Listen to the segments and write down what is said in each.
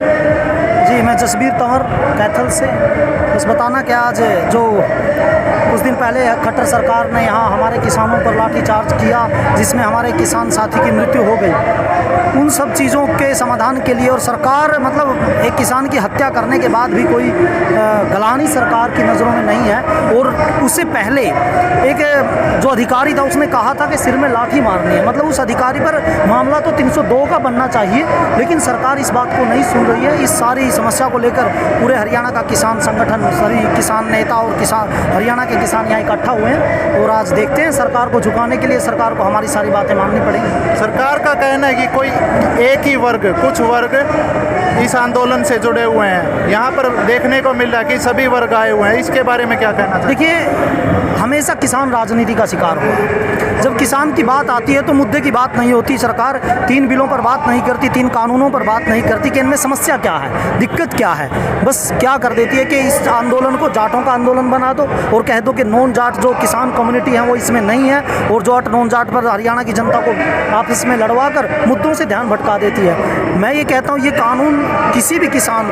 जी, मैं जसबीर तंवर कैथल से। बस बताना क्या, आज जो कुछ दिन पहले खट्टर सरकार ने यहाँ हमारे किसानों पर लाठीचार्ज किया, जिसमें हमारे किसान साथी की मृत्यु हो गई, उन सब चीज़ों के समाधान के लिए और सरकार मतलब एक किसान की हत्या करने के बाद भी कोई गलानी सरकार की नज़रों में नहीं है। और उससे पहले एक जो अधिकारी था उसने कहा था कि सिर में लाठी मारनी है, मतलब उस अधिकारी पर मामला तो 302 का बनना चाहिए, लेकिन सरकार इस बात को नहीं सुन रही है। इस सारी समस्या को लेकर पूरे हरियाणा का किसान संगठन, सभी किसान नेता और किसान हरियाणा के किसान यहाँ इकट्ठा हुए हैं और आज देखते हैं सरकार को झुकाने के लिए सरकार को हमारी सारी बातें माननी पड़ेंगी। सरकार का कहना है कि कोई एक ही वर्ग, कुछ वर्ग इस आंदोलन से जुड़े हुए हैं, यहाँ पर देखने को मिल रहा है कि सभी वर्ग आए हुए हैं, इसके बारे में क्या कहना चाहिए? देखिए, हमेशा किसान राजनीति का शिकार हुआ। जब किसान की बात आती है तो मुद्दे की बात नहीं होती। सरकार 3 बिलों पर बात नहीं करती, 3 कानूनों पर बात नहीं करती कि इनमें समस्या क्या है, दिक्कत क्या है। बस क्या कर देती है कि इस आंदोलन को जाटों का आंदोलन बना दो और कह दो कि नॉन जाट जो किसान कम्युनिटी है वो इसमें नहीं है, और जाट नॉन जाट पर हरियाणा की जनता को आपस में लड़वा कर मुद्दों से ध्यान भटका देती है। मैं ये कहता हूँ, ये कानून किसी भी किसान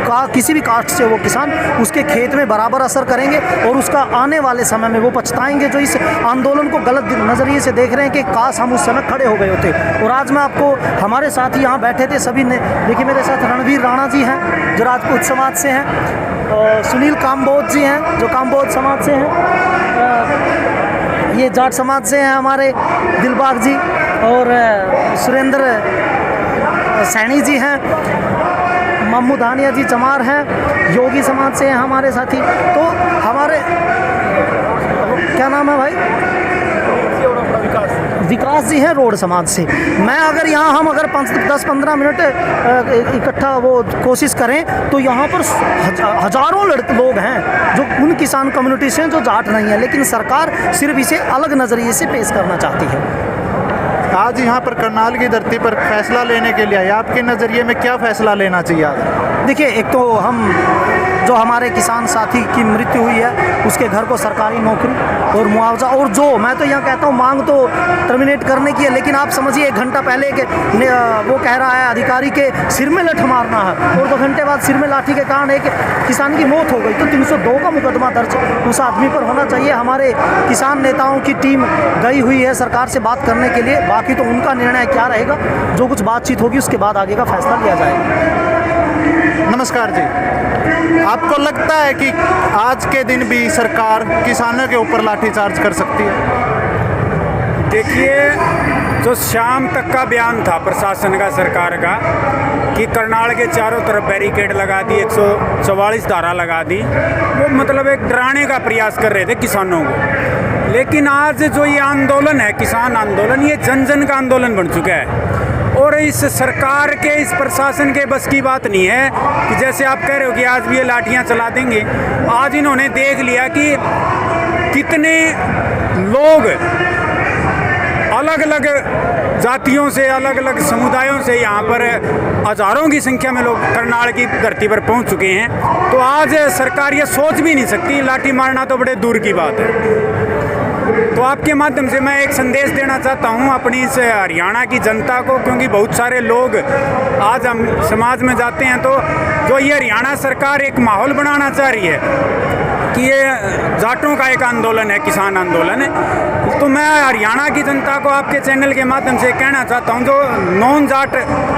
का, किसी भी कास्ट से वो किसान, उसके खेत में बराबर असर करेंगे और उसका आने वाले समय में वो पछताएंगे जो इस आंदोलन को गलत नज़रिए से देख रहे हैं कि काश हम उस समय खड़े हो गए होते। और आज मैं आपको, हमारे साथ ही यहाँ बैठे थे सभी ने, देखिए मेरे साथ रणवीर राणा जी हैं जो राजपूत समाज से हैं, और सुनील काम्बोज जी हैं जो काम्बोज समाज से हैं, ये जाट समाज से हैं हमारे दिलबाग जी, और सुरेंद्र सैनी जी हैं, मम्मू धानिया जी चमार हैं, योगी समाज से हैं हमारे साथी। तो हमारे क्या नाम है भाई, विकास जी हैं रोड समाज से। मैं अगर यहाँ हम अगर 10-15 मिनट इकट्ठा वो कोशिश करें तो यहाँ पर हजारों लोग हैं जो उन किसान कम्युनिटी से हैं जो जाट नहीं है, लेकिन सरकार सिर्फ इसे अलग नज़रिए से पेश करना चाहती है। आज यहाँ पर करनाल की धरती पर फैसला लेने के लिए आपके नज़रिए में क्या फैसला लेना चाहिए आज? देखिए, एक तो हम जो हमारे किसान साथी की मृत्यु हुई है उसके घर को सरकारी नौकरी और मुआवजा, और जो मैं तो यहाँ कहता हूँ मांग तो टर्मिनेट करने की है, लेकिन आप समझिए 1 घंटा पहले के वो कह रहा है अधिकारी के सिर में लठ मारना है और 2 घंटे बाद सिर में लाठी के कारण एक किसान की मौत हो गई, तो 302 का मुकदमा दर्ज उस आदमी पर होना चाहिए। हमारे किसान नेताओं की टीम गई हुई है सरकार से बात करने के लिए, बाकी तो उनका निर्णय क्या रहेगा, जो कुछ बातचीत होगी उसके बाद आगे का फैसला लिया जाएगा। नमस्कार जी, आपको लगता है कि आज के दिन भी सरकार किसानों के ऊपर लाठीचार्ज कर सकती है? देखिए, जो शाम तक का बयान था प्रशासन का, सरकार का, कि करनाल के चारों तरफ बैरिकेड लगा दी, 144 धारा लगा दी, वो मतलब एक डराने का प्रयास कर रहे थे किसानों को। लेकिन आज जो ये आंदोलन है, किसान आंदोलन, ये जन जन का आंदोलन बन चुका है और इस सरकार के, इस प्रशासन के बस की बात नहीं है कि जैसे आप कह रहे हो कि आज भी ये लाठियाँ चला देंगे। आज इन्होंने देख लिया कि कितने लोग अलग अलग जातियों से, अलग अलग समुदायों से यहाँ पर हज़ारों की संख्या में लोग करनाल की धरती पर पहुँच चुके हैं। तो आज सरकार ये सोच भी नहीं सकती, लाठी मारना तो बड़े दूर की बात है। तो आपके माध्यम से मैं एक संदेश देना चाहता हूं अपनी इस हरियाणा की जनता को, क्योंकि बहुत सारे लोग आज हम समाज में जाते हैं तो जो ये हरियाणा सरकार एक माहौल बनाना चाह रही है कि ये जाटों का एक आंदोलन है, किसान आंदोलन है, तो मैं हरियाणा की जनता को आपके चैनल के माध्यम से कहना चाहता हूं, जो नॉन जाट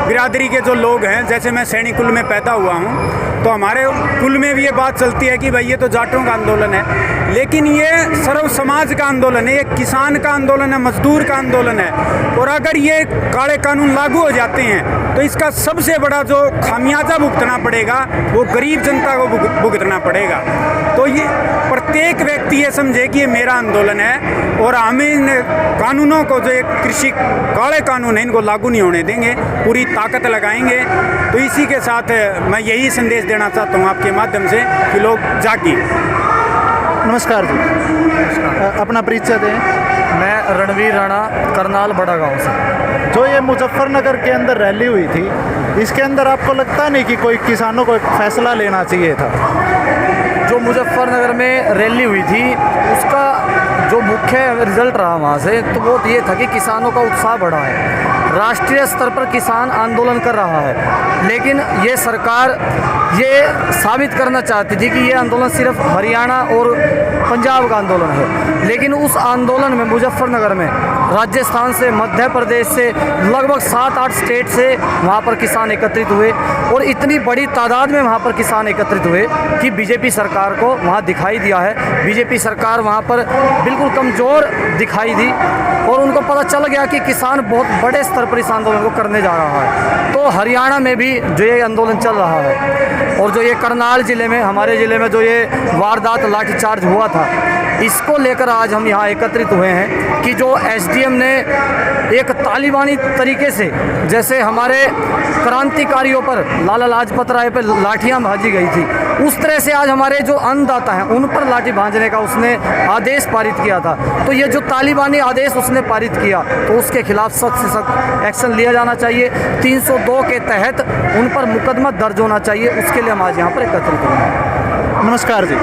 बिरादरी के जो लोग हैं, जैसे मैं सैनी कुल में पैदा हुआ हूं, तो हमारे कुल में भी ये बात चलती है कि भाई ये तो जाटों का आंदोलन है, लेकिन ये सर्व समाज का आंदोलन है, ये किसान का आंदोलन है, मजदूर का आंदोलन है। और अगर ये काले कानून लागू हो जाते हैं तो इसका सबसे बड़ा जो खामियाजा भुगतना पड़ेगा वो गरीब जनता को भुगतना पड़ेगा। तो ये प्रत्येक व्यक्ति ये समझे कि ये मेरा आंदोलन है और हम इन कानूनों को, जो एक कृषि काले कानून है, इनको लागू नहीं होने देंगे, पूरी ताकत लगाएंगे। तो इसी के साथ मैं यही संदेश देना चाहता हूँ आपके माध्यम से कि लोग जागिए। नमस्कार जी, अपना परिचय दें। मैं रणवीर राणा, करनाल बड़ा गांव से। जो ये मुजफ्फरनगर के अंदर रैली हुई थी, इसके अंदर आपको लगता नहीं कि कोई किसानों को एक फैसला लेना चाहिए था? जो मुजफ्फरनगर में रैली हुई थी उसका जो मुख्य रिजल्ट रहा वहाँ से तो वो ये था कि किसानों का उत्साह बढ़ा है, राष्ट्रीय स्तर पर किसान आंदोलन कर रहा है। लेकिन ये सरकार ये साबित करना चाहती थी कि ये आंदोलन सिर्फ हरियाणा और पंजाब का आंदोलन है, लेकिन उस आंदोलन में मुजफ्फरनगर में राजस्थान से, मध्य प्रदेश से, लगभग 7-8 स्टेट से वहाँ पर किसान एकत्रित हुए और इतनी बड़ी तादाद में वहाँ पर किसान एकत्रित हुए कि बीजेपी सरकार को वहाँ दिखाई दिया है। बीजेपी सरकार वहाँ पर बिल्कुल कमज़ोर दिखाई दी और उनको पता चल गया कि किसान बहुत बड़े स्तर पर इस आंदोलन को करने जा रहा है। तो हरियाणा में भी जो ये आंदोलन चल रहा है और जो ये करनाल ज़िले में, हमारे ज़िले में जो ये वारदात लाठीचार्ज हुआ था, इसको लेकर आज हम यहाँ एकत्रित हुए हैं कि जो एसडीएम ने एक तालिबानी तरीके से, जैसे हमारे क्रांतिकारियों पर, लाला लाजपत राय पर लाठियाँ भाजी गई थी, उस तरह से आज हमारे जो अन्नदाता हैं उन पर लाठी भांजने का उसने आदेश पारित किया था। तो ये जो तालिबानी आदेश उसने पारित किया तो उसके खिलाफ सख्त से सख्त एक्शन लिया जाना चाहिए। 302 के तहत उन पर मुकदमा दर्ज होना चाहिए। उसके लिए हम आज यहाँ पर एकत्रित हुए हैं। नमस्कार जी,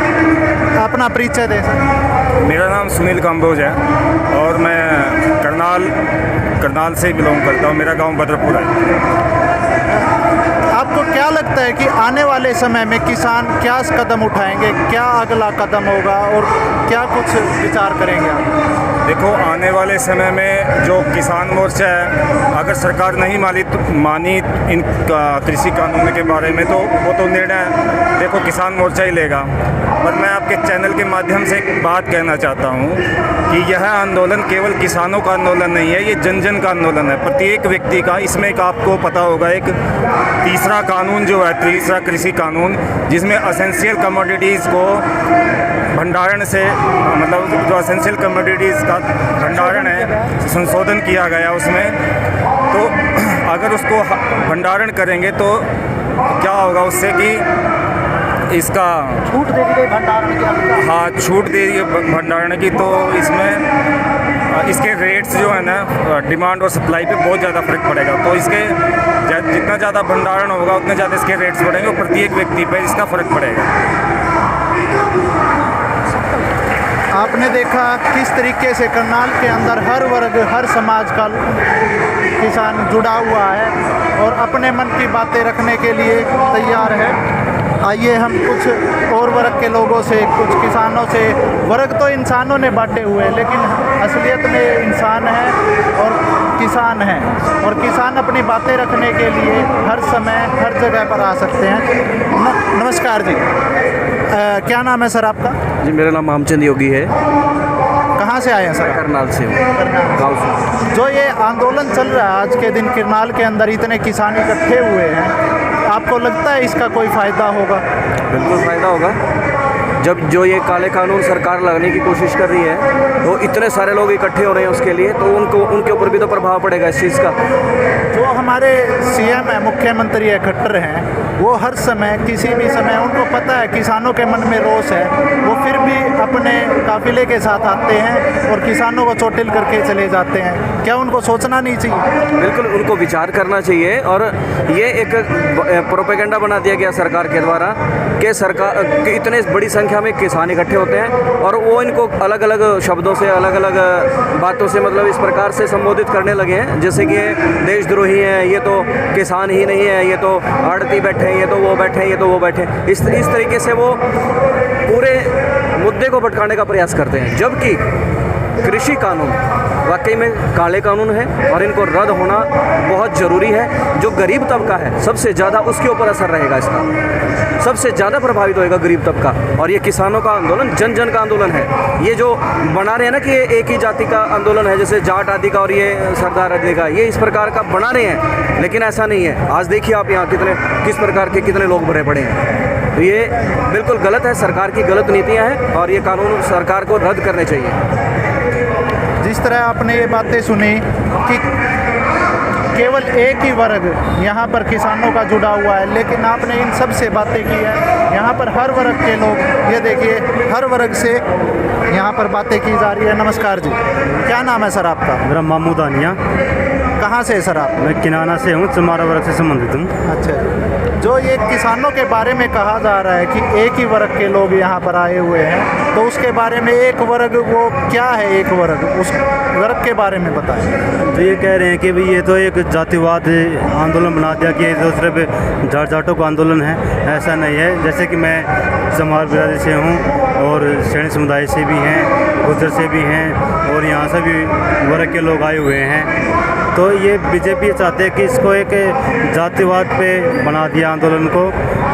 अपना परिचय दें सर। मेरा नाम सुनील काम्बोज है और मैं करनाल से बिलोंग करता हूँ। मेरा गांव बदरपुर है। आपको क्या लगता है कि आने वाले समय में किसान क्या कदम उठाएंगे, क्या अगला कदम होगा और क्या कुछ विचार करेंगे आप? देखो, आने वाले समय में जो किसान मोर्चा है, अगर सरकार नहीं मानी इन कृषि कानून के बारे में तो वो तो निर्णय देखो किसान मोर्चा ही लेगा। पर मैं आपके चैनल के माध्यम से एक बात कहना चाहता हूँ कि यह आंदोलन केवल किसानों का आंदोलन नहीं है, ये जन जन का आंदोलन है, प्रत्येक व्यक्ति का। इसमें एक आपको पता होगा एक तीसरा कानून जो है, तीसरा कृषि कानून, जिसमें असेंशियल कमोडिटीज़ को भंडारण से, मतलब जो असेंशियल कमोडिटीज़ का भंडारण है, संशोधन किया गया उसमें। तो अगर उसको भंडारण करेंगे तो क्या होगा उससे कि इसका छूट दे दी गई भंडारण की। हाँ, छूट दे दी भंडारण की, तो इसमें इसके रेट्स जो है ना, डिमांड और सप्लाई पे बहुत ज़्यादा फ़र्क पड़ेगा। तो इसके जितना ज़्यादा भंडारण होगा उतने ज़्यादा इसके रेट्स बढ़ेंगे और प्रत्येक व्यक्ति पे इसका फ़र्क पड़ेगा। आपने देखा किस तरीके से करनाल के अंदर हर वर्ग, हर समाज का किसान जुड़ा हुआ है और अपने मन की बातें रखने के लिए तैयार है। आइए हम कुछ और वर्ग के लोगों से, कुछ किसानों से, वर्ग तो इंसानों ने बांटे हुए लेकिन असलियत में इंसान है और किसान हैं, और किसान अपनी बातें रखने के लिए हर समय हर जगह पर आ सकते हैं। नमस्कार जी, क्या नाम है सर आपका? जी, मेरा नाम मामचंद योगी है। कहाँ से आए हैं सर? करनाल से हूँ, गाँव से। जो ये आंदोलन चल रहा है आज के दिन करनाल के अंदर, इतने किसान इकट्ठे हुए हैं, आपको लगता है इसका कोई फ़ायदा होगा? बिल्कुल फ़ायदा होगा। जब जो ये काले कानून सरकार लगाने की कोशिश कर रही है तो इतने सारे लोग इकट्ठे हो रहे हैं उसके लिए, तो उनके ऊपर भी तो प्रभाव पड़ेगा इस चीज़ का। जो हमारे सीएम है, मुख्यमंत्री है, खट्टर हैं, वो हर समय, किसी भी समय, उनको पता है किसानों के मन में रोष है, वो फिर भी अपने काफिले के साथ आते हैं और किसानों को चोटिल करके चले जाते हैं। क्या उनको सोचना नहीं चाहिए? बिल्कुल, उनको विचार करना चाहिए। और ये एक प्रोपेगेंडा बना दिया गया सरकार के द्वारा कि सरकार इतने बड़ी संख्या में किसान इकट्ठे होते हैं और वो इनको अलग अलग शब्दों से, अलग अलग बातों से, मतलब इस प्रकार से संबोधित करने लगे हैं जैसे कि देशद्रोही देशद्रोही हैं, ये तो किसान ही नहीं है, ये तो आड़ती बैठे हैं, ये तो वो बैठे हैं, ये तो वो बैठे हैं। इस तरीके से वो पूरे मुद्दे को भटकाने का प्रयास करते हैं, जबकि कृषि कानून वाकई में काले कानून है और इनको रद्द होना बहुत ज़रूरी है। जो गरीब तबका है सबसे ज़्यादा उसके ऊपर असर रहेगा, इसका सबसे ज़्यादा प्रभावित होएगा गरीब तबका। और ये किसानों का आंदोलन जन जन का आंदोलन है। ये जो बना रहे हैं ना कि ये एक ही जाति का आंदोलन है, जैसे जाट आदि का और ये सरदार आदि का, ये इस प्रकार का बना रहे हैं, लेकिन ऐसा नहीं है। आज देखिए आप यहाँ किस प्रकार के कितने लोग भरे पड़े हैं। तो ये बिल्कुल गलत है, सरकार की गलत नीतियाँ हैं और ये कानून सरकार को रद्द करने चाहिए। जिस तरह आपने ये बातें सुनी कि केवल एक ही वर्ग यहाँ पर किसानों का जुड़ा हुआ है, लेकिन आपने इन सब से बातें की है। यहाँ पर हर वर्ग के लोग, ये देखिए हर वर्ग से यहाँ पर बातें की जा रही है। नमस्कार जी, क्या नाम है सर आपका? मेरा मामू दानिया। कहाँ से है सर आप? मैं किनाना से हूँ, चमारा वर्ग से संबंधित हूँ। अच्छा, जो ये किसानों के बारे में कहा जा रहा है कि एक ही वर्ग के लोग यहाँ पर आए हुए हैं, तो उसके बारे में एक वर्ग वो क्या है, एक वर्ग उस वर्ग के बारे में बताएं। तो ये कह रहे हैं कि भाई ये तो एक जातिवाद आंदोलन बना दिया कि तो सिर्फ जाट जाटों का आंदोलन है। ऐसा नहीं है। जैसे कि मैं चमार बिरादरी से हूँ और सैनी समुदाय से भी हैं, गुर्जर से भी हैं और यहाँ से भी वर्ग के लोग आए हुए हैं। तो ये बीजेपी चाहते हैं कि इसको एक जातिवाद पे बना दिया आंदोलन को,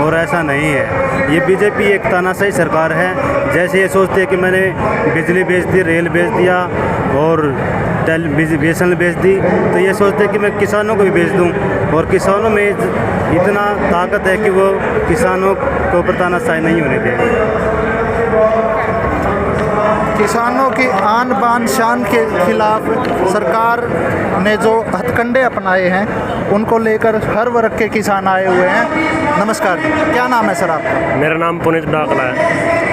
और ऐसा नहीं है। ये बीजेपी एक तानाशाही सरकार है। जैसे ये सोचते हैं कि मैंने बिजली बेच दी, रेल बेच दिया और BSNL बेच दी, तो ये सोचते हैं कि मैं किसानों को भी बेच दूं, और किसानों में इतना ताकत है कि वो किसानों को ऊपर तानाशाही नहीं होने देंगे। किसानों की आन बान शान के खिलाफ सरकार ने जो हथकंडे अपनाए हैं उनको लेकर हर वर्ग के किसान आए हुए हैं। नमस्कार जी, क्या नाम है सर आपका? मेरा नाम पुनीत डाकला है।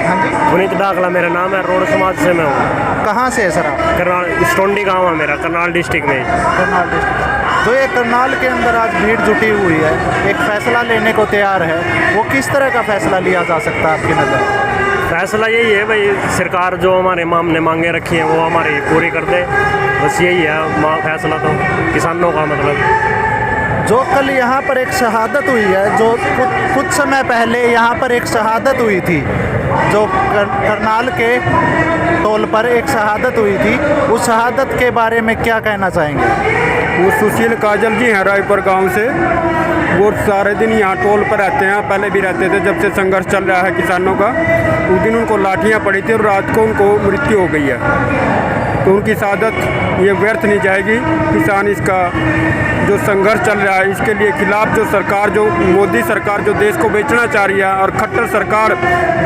हाँ जी, पुनीत डाकला मेरा नाम है। रोड समाज से मैं हूँ। कहाँ से है सर आप? करनाल स्टोंडी गाँव है मेरा, करनाल डिस्ट्रिक्ट में। करनाल डिस्ट्रिक्ट। तो ये करनाल के अंदर आज भीड़ जुटी हुई है, एक फैसला लेने को तैयार है, वो किस तरह का फैसला लिया जा सकता है आपकी नज़र? फैसला यही है भाई, सरकार जो हमारे हमने मांगे रखी हैं वो हमारी पूरी कर दे, बस यही है फैसला तो किसानों का। मतलब जो कल यहाँ पर एक शहादत हुई है, जो कुछ समय पहले यहाँ पर एक शहादत हुई थी, जो करनाल के टोल पर एक शहादत हुई थी, उस शहादत के बारे में क्या कहना चाहेंगे? वो सुशील काजल जी हैं रायपुर गांव से। वो सारे दिन यहाँ टोल पर रहते हैं, पहले भी रहते थे जब से संघर्ष चल रहा है किसानों का। उस दिन उनको लाठियाँ पड़ी थी और रात को उनको मृत्यु हो गई है। तो उनकी शहादत ये व्यर्थ नहीं जाएगी। किसान इसका जो संघर्ष चल रहा है इसके लिए खिलाफ जो सरकार, जो मोदी सरकार जो देश को बेचना चाह रही है, और खट्टर सरकार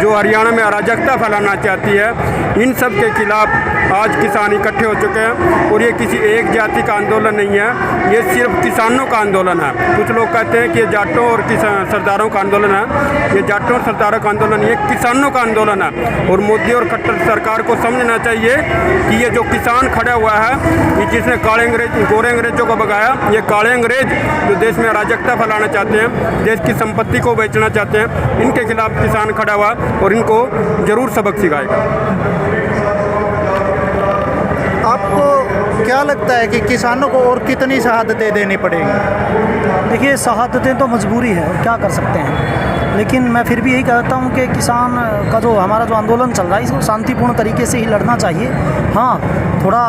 जो हरियाणा में अराजकता फैलाना चाहती है, इन सब के खिलाफ आज किसान इकट्ठे हो चुके हैं। और ये किसी एक जाति का आंदोलन नहीं है, ये सिर्फ किसानों का आंदोलन है। कुछ लोग कहते हैं कि ये जाटों और सरदारों का आंदोलन है, ये जाटों और सरदारों का आंदोलन, ये किसानों का आंदोलन है। और मोदी और खट्टर सरकार को समझना चाहिए कि ये जो किसान खड़ा हुआ है, ये जिसने काले अंग्रेज गोरे अंग्रेजों को भगाया, ये काले अंग्रेज जो देश में अराजकता फैलाना चाहते हैं, देश की संपत्ति को बेचना चाहते हैं, इनके खिलाफ किसान खड़ा हुआ और इनको जरूर सबक सिखाएगा। आपको क्या लगता है कि किसानों को और कितनी शहादतें देनी पड़ेगी? देखिए, शहादतें तो मजबूरी है, क्या कर सकते हैं। लेकिन मैं फिर भी यही कहता हूँ कि किसान का जो हमारा जो आंदोलन चल रहा है इसको शांतिपूर्ण तरीके से ही लड़ना चाहिए। हाँ, थोड़ा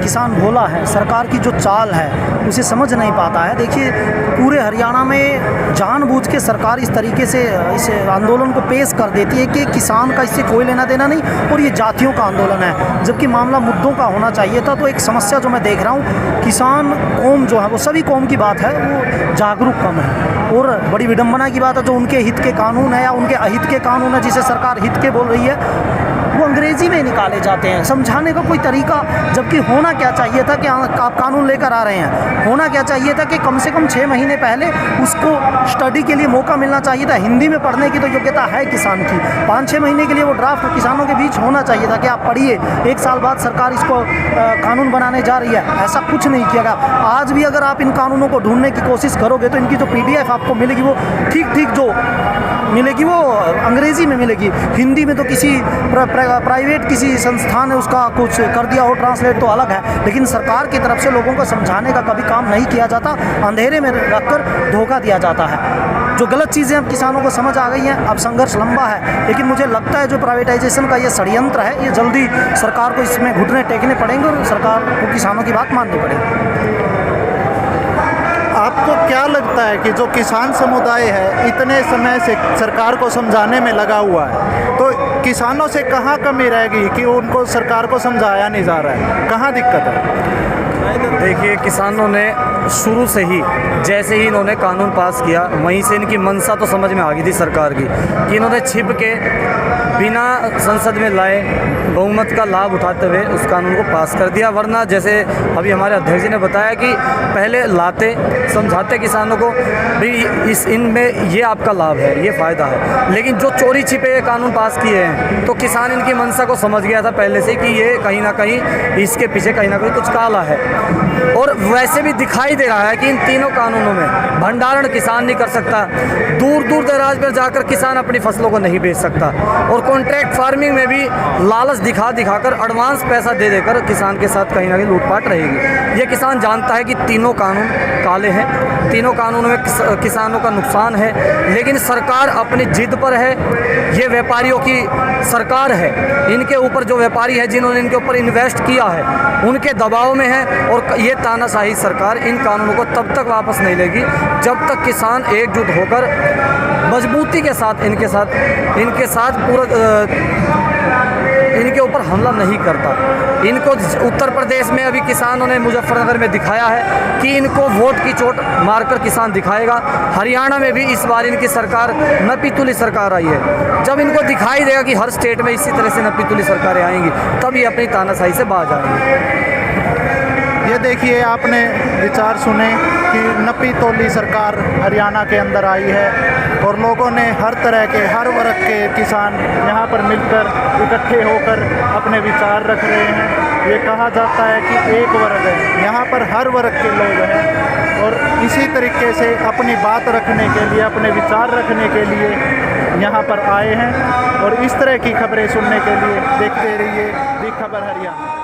किसान भोला है, सरकार की जो चाल है उसे समझ नहीं पाता है। देखिए, पूरे हरियाणा में जानबूझ के सरकार इस तरीके से इस आंदोलन को पेश कर देती है कि किसान का इससे कोई लेना देना नहीं और ये जातियों का आंदोलन है, जबकि मामला मुद्दों का होना चाहिए था। तो एक समस्या जो मैं देख रहा हूँ, किसान कौम जो है वो सभी कौम की बात है, वो जागरूक कम है। और बड़ी विडंबना की बात है, जो उनके हित के कानून है या उनके अहित के कानून है, जिसे सरकार हित के बोल रही है, वो अंग्रेजी में निकाले जाते हैं। समझाने का कोई तरीका, जबकि होना क्या चाहिए था कि आप कानून लेकर आ रहे हैं, होना क्या चाहिए था कि कम से कम 6 महीने पहले उसको स्टडी के लिए मौका मिलना चाहिए था। हिंदी में पढ़ने की तो योग्यता है किसान की, 5-6 महीने के लिए वो ड्राफ्ट किसानों के बीच होना चाहिए था कि आप पढ़िए, 1 साल बाद सरकार इसको कानून बनाने जा रही है। ऐसा कुछ नहीं किया गया। आज भी अगर आप इन कानूनों को ढूंढने की कोशिश करोगे तो इनकी जो PDF आपको मिलेगी वो ठीक जो मिलेगी वो अंग्रेज़ी में मिलेगी। हिंदी में तो किसी प्राइवेट किसी संस्थान ने उसका कुछ कर दिया हो ट्रांसलेट तो अलग है, लेकिन सरकार की तरफ से लोगों को समझाने का कभी काम नहीं किया जाता, अंधेरे में रखकर धोखा दिया जाता है। जो गलत चीज़ें अब किसानों को समझ आ गई हैं, अब संघर्ष लंबा है, लेकिन मुझे लगता है जो प्राइवेटाइजेशन का ये षड्यंत्र है, ये जल्दी सरकार को इसमें घुटने टेकने पड़ेंगे और सरकार को किसानों की बात माननी पड़ेगी। आपको क्या लगता है कि जो किसान समुदाय है इतने समय से सरकार को समझाने में लगा हुआ है, तो किसानों से कहाँ कमी रहेगी कि उनको सरकार को समझाया नहीं जा रहा है? कहाँ दिक्कत है? देखिए, किसानों ने शुरू से ही जैसे ही इन्होंने कानून पास किया वहीं से इनकी मंशा तो समझ में आ गई थी सरकार की कि इन्होंने छिप के बिना संसद में लाए बहुमत का लाभ उठाते हुए उस कानून को पास कर दिया। वरना जैसे अभी हमारे अध्यक्ष जी ने बताया कि पहले लाते, समझाते किसानों को भाई इनमें ये आपका लाभ है, ये फ़ायदा है, लेकिन जो चोरी छिपे कानून पास किए हैं तो किसान इनकी मंशा को समझ गया था पहले से कि ये कहीं ना कहीं इसके पीछे कहीं ना कहीं कुछ काला है। और वैसे भी दिखाई दे रहा है कि इन तीनों कानूनों में भंडारण किसान नहीं कर सकता, दूर दूर दराज पर जाकर किसान अपनी फसलों को नहीं बेच सकता, और कॉन्ट्रैक्ट फार्मिंग में भी लालच दिखाकर एडवांस पैसा दे देकर किसान के साथ कहीं ना कहीं लूटपाट रहेगी। ये किसान जानता है कि तीनों कानून काले हैं, तीनों कानूनों में किसानों का नुकसान है, लेकिन सरकार अपनी जिद पर है। ये व्यापारियों की सरकार है, इनके ऊपर जो व्यापारी है जिन्होंने इनके ऊपर इन्वेस्ट किया है उनके दबाव में है, और ये तानाशाही सरकार इन कानूनों को तब तक वापस नहीं लेगी जब तक किसान एकजुट होकर मजबूती के साथ इनके साथ इनके ऊपर हमला नहीं करता। इनको उत्तर प्रदेश में अभी किसानों ने मुजफ्फरनगर में दिखाया है कि इनको वोट की चोट मारकर किसान दिखाएगा। हरियाणा में भी इस बार इनकी सरकार नपीतुली सरकार आई है। जब इनको दिखाई देगा कि हर स्टेट में इसी तरह से नपीतुली सरकारें आएंगी तब ये अपनी तानाशाही से बाज आएंगे। ये देखिए, आपने विचार सुने कि नपीतुली सरकार हरियाणा के अंदर आई है और लोगों ने हर तरह के हर वर्ग के किसान यहाँ पर मिलकर इकट्ठे होकर अपने विचार रख रहे हैं। ये कहा जाता है कि एक वर्ग है, यहाँ पर हर वर्ग के लोग हैं और इसी तरीके से अपनी बात रखने के लिए, अपने विचार रखने के लिए यहाँ पर आए हैं। और इस तरह की खबरें सुनने के लिए देखते रहिए दी खबर हरियाणा।